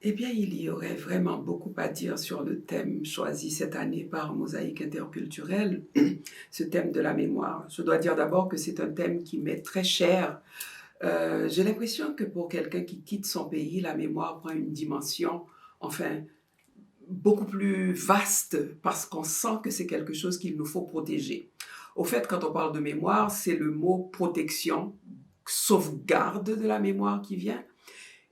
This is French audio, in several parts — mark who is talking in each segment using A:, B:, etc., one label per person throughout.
A: Eh bien, il y aurait vraiment beaucoup à dire sur le thème choisi cette année par Mosaïque interculturelle, ce thème de la mémoire. Je dois dire d'abord que c'est un thème qui m'est très cher. J'ai l'impression que pour quelqu'un qui quitte son pays, la mémoire prend une dimension, enfin, beaucoup plus vaste parce qu'on sent que c'est quelque chose qu'il nous faut protéger. Au fait, quand on parle de mémoire, c'est le mot protection, sauvegarde de la mémoire qui vient.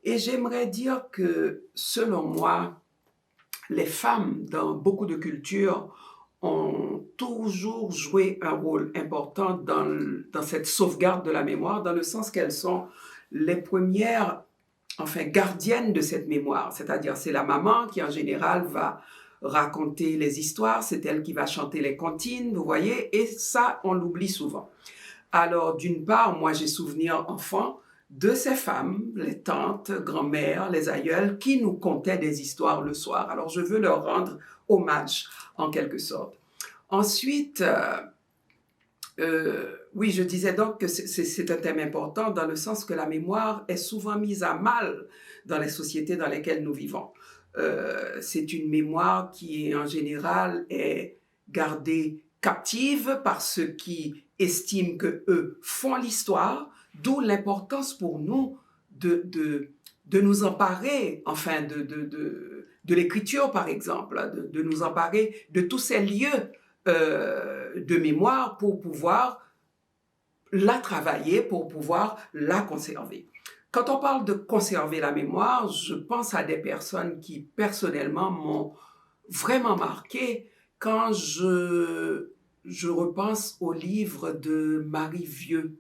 A: Et j'aimerais dire que, selon moi, les femmes dans beaucoup de cultures ont toujours joué un rôle important dans cette sauvegarde de la mémoire, dans le sens qu'elles sont les premières, enfin, gardiennes de cette mémoire. C'est-à-dire, c'est la maman qui, en général, va raconter les histoires, c'est elle qui va chanter les comptines, vous voyez, et ça, on l'oublie souvent. Alors, d'une part, moi, j'ai souvenir enfant de ces femmes, les tantes, grand-mères, les aïeules, qui nous contaient des histoires le soir. Alors, je veux leur rendre hommage, en quelque sorte. Ensuite, oui, je disais donc que c'est un thème important dans le sens que la mémoire est souvent mise à mal dans les sociétés dans lesquelles nous vivons. C'est une mémoire qui, en général, est gardée captive par ceux qui estiment que eux font l'histoire, d'où l'importance pour nous de nous emparer, enfin, de l'écriture, par exemple, de nous emparer de tous ces lieux de mémoire pour pouvoir la travailler, pour pouvoir la conserver. Quand on parle de conserver la mémoire, je pense à des personnes qui, personnellement, m'ont vraiment marqué quand je repense au livre de Marie Vieux,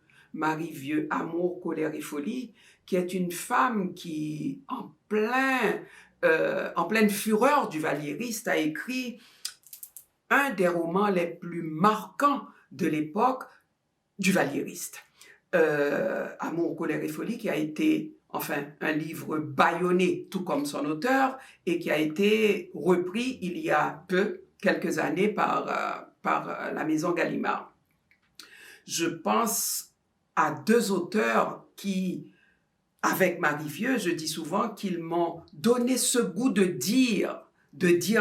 A: Amour, colère et folie, qui est une femme qui, en pleine fureur du Valliériste, a écrit un des romans les plus marquants de l'époque du Valliériste. Amour, colère et folie, qui a été, enfin, un livre bâillonné, tout comme son auteur, et qui a été repris il y a quelques années, par la maison Gallimard. Je pense à deux auteurs qui, avec Marie Vieux, je dis souvent qu'ils m'ont donné ce goût de dire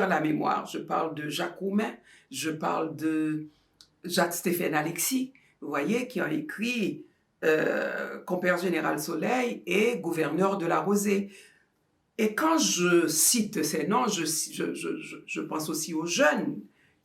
A: la mémoire. Je parle de Jacques Roumain, je parle de Jacques-Stéphane Alexis, vous voyez, qui ont écrit Compère général Soleil et Gouverneur de la Rosée. Et quand je cite ces noms, je pense aussi aux jeunes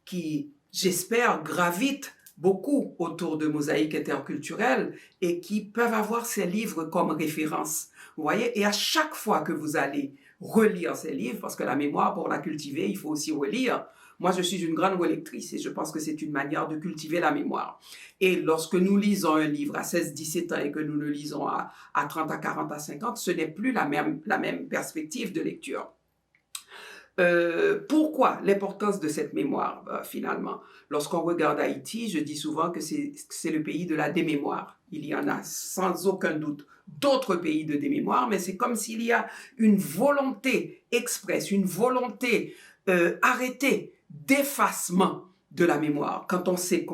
A: qui, j'espère, gravitent beaucoup autour de Mosaïque interculturelle et qui peuvent avoir ces livres comme référence. Vous voyez, et à chaque fois que vous allez relire ces livres, parce que la mémoire, pour la cultiver, il faut aussi relire. Moi, je suis une grande relectrice et je pense que c'est une manière de cultiver la mémoire. Et lorsque nous lisons un livre à 16-17 ans et que nous le lisons à 30, à 40, à 50, ce n'est plus la même perspective de lecture. Pourquoi l'importance de cette mémoire, finalement? Lorsqu'on regarde Haïti, je dis souvent que c'est le pays de la démémoire. Il y en a sans aucun doute d'autres pays de démémoire, mais c'est comme s'il y a une volonté expresse, une volonté arrêtée d'effacement de la mémoire. Quand on sait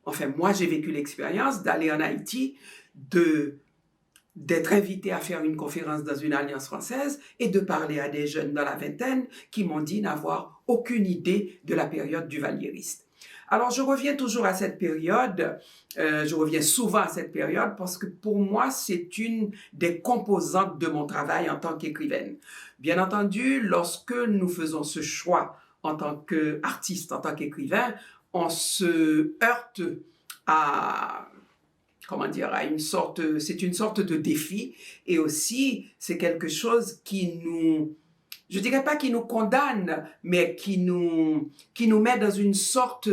A: enfin, moi j'ai vécu l'expérience d'aller en Haïti, d'être invité à faire une conférence dans une alliance française et de parler à des jeunes dans la vingtaine qui m'ont dit n'avoir aucune idée de la période du Valliériste. Alors, je reviens toujours à cette période, je reviens souvent à cette période parce que pour moi, c'est une des composantes de mon travail en tant qu'écrivaine. Bien entendu, lorsque nous faisons ce choix en tant qu'artiste, en tant qu'écrivain, on se heurte à c'est une sorte de défi et aussi c'est quelque chose qui nous, je dirais pas qui nous condamne, mais qui nous met dans une sorte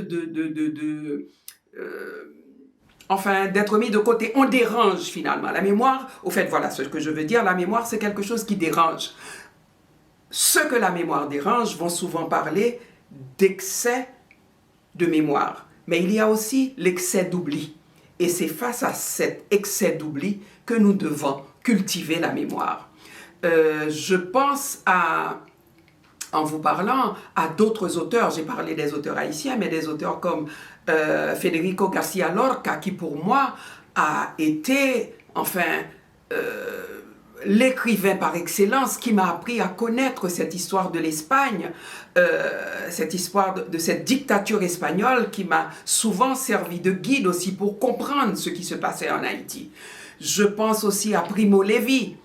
A: enfin, d'être mis de côté. On dérange finalement. La mémoire, au fait, voilà ce que je veux dire, la mémoire c'est quelque chose qui dérange. Ceux que la mémoire dérange vont souvent parler d'excès de mémoire, mais il y a aussi l'excès d'oubli. Et c'est face à cet excès d'oubli que nous devons cultiver la mémoire. Je pense en vous parlant, à d'autres auteurs. J'ai parlé des auteurs haïtiens, mais des auteurs comme Federico García Lorca, qui pour moi a été, enfin, l'écrivain par excellence qui m'a appris à connaître cette histoire de l'Espagne, cette histoire de cette dictature espagnole qui m'a souvent servi de guide aussi pour comprendre ce qui se passait en Haïti. Je pense aussi à Primo Levi,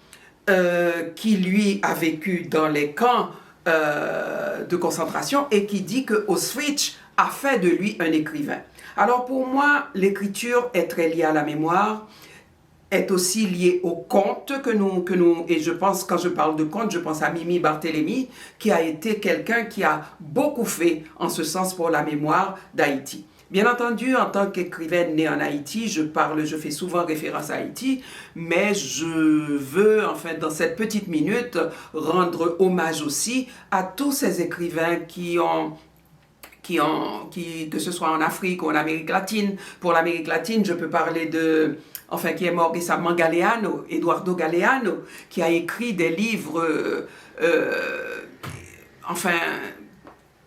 A: qui lui a vécu dans les camps de concentration et qui dit que Auschwitz a fait de lui un écrivain. Alors pour moi, l'écriture est très liée à la mémoire, est aussi liée au conte et je pense, quand je parle de conte, je pense à Mimi Barthélemy, qui a été quelqu'un qui a beaucoup fait en ce sens pour la mémoire d'Haïti. Bien entendu, en tant qu'écrivaine née en Haïti, je fais souvent référence à Haïti, mais je veux, enfin, dans cette petite minute, rendre hommage aussi à tous ces écrivains que ce soit en Afrique ou en Amérique latine. Pour l'Amérique latine, je peux parler qui est mort récemment, Galeano, Eduardo Galeano, qui a écrit des livres,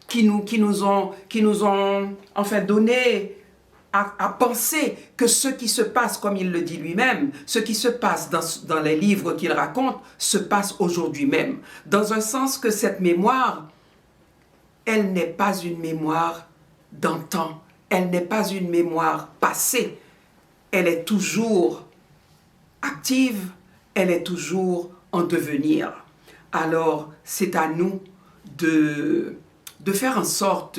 A: qui nous ont donné à penser que ce qui se passe, comme il le dit lui-même, ce qui se passe dans les livres qu'il raconte, se passe aujourd'hui même. Dans un sens que cette mémoire, elle n'est pas une mémoire d'antan, elle n'est pas une mémoire passée, elle est toujours active, elle est toujours en devenir. Alors, c'est à nous de faire en sorte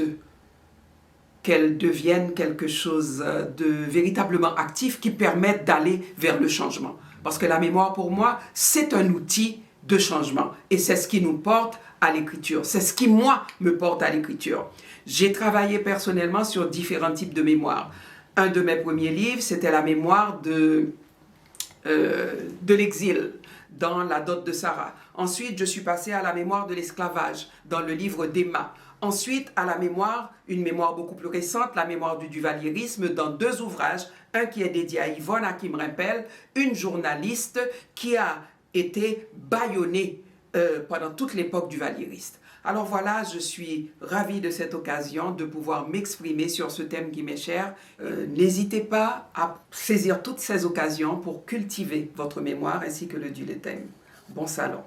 A: qu'elle devienne quelque chose de véritablement actif qui permette d'aller vers le changement. Parce que la mémoire, pour moi, c'est un outil de changement. Et c'est ce qui nous porte à l'écriture. C'est ce qui, moi, me porte à l'écriture. J'ai travaillé personnellement sur différents types de mémoire. Un de mes premiers livres, c'était la mémoire de l'exil, dans La dot de Sarah. Ensuite, je suis passée à la mémoire de l'esclavage, dans le livre d'Emma. Ensuite, à la mémoire, une mémoire beaucoup plus récente, la mémoire du duvalierisme, dans 2 ouvrages. Un qui est dédié à Yvonne Hakim-Rimpel, une journaliste qui a été bâillonnée pendant toute l'époque duvalieriste. Alors voilà, je suis ravie de cette occasion de pouvoir m'exprimer sur ce thème qui m'est cher. N'hésitez pas à saisir toutes ces occasions pour cultiver votre mémoire ainsi que le du thème. Bon salon.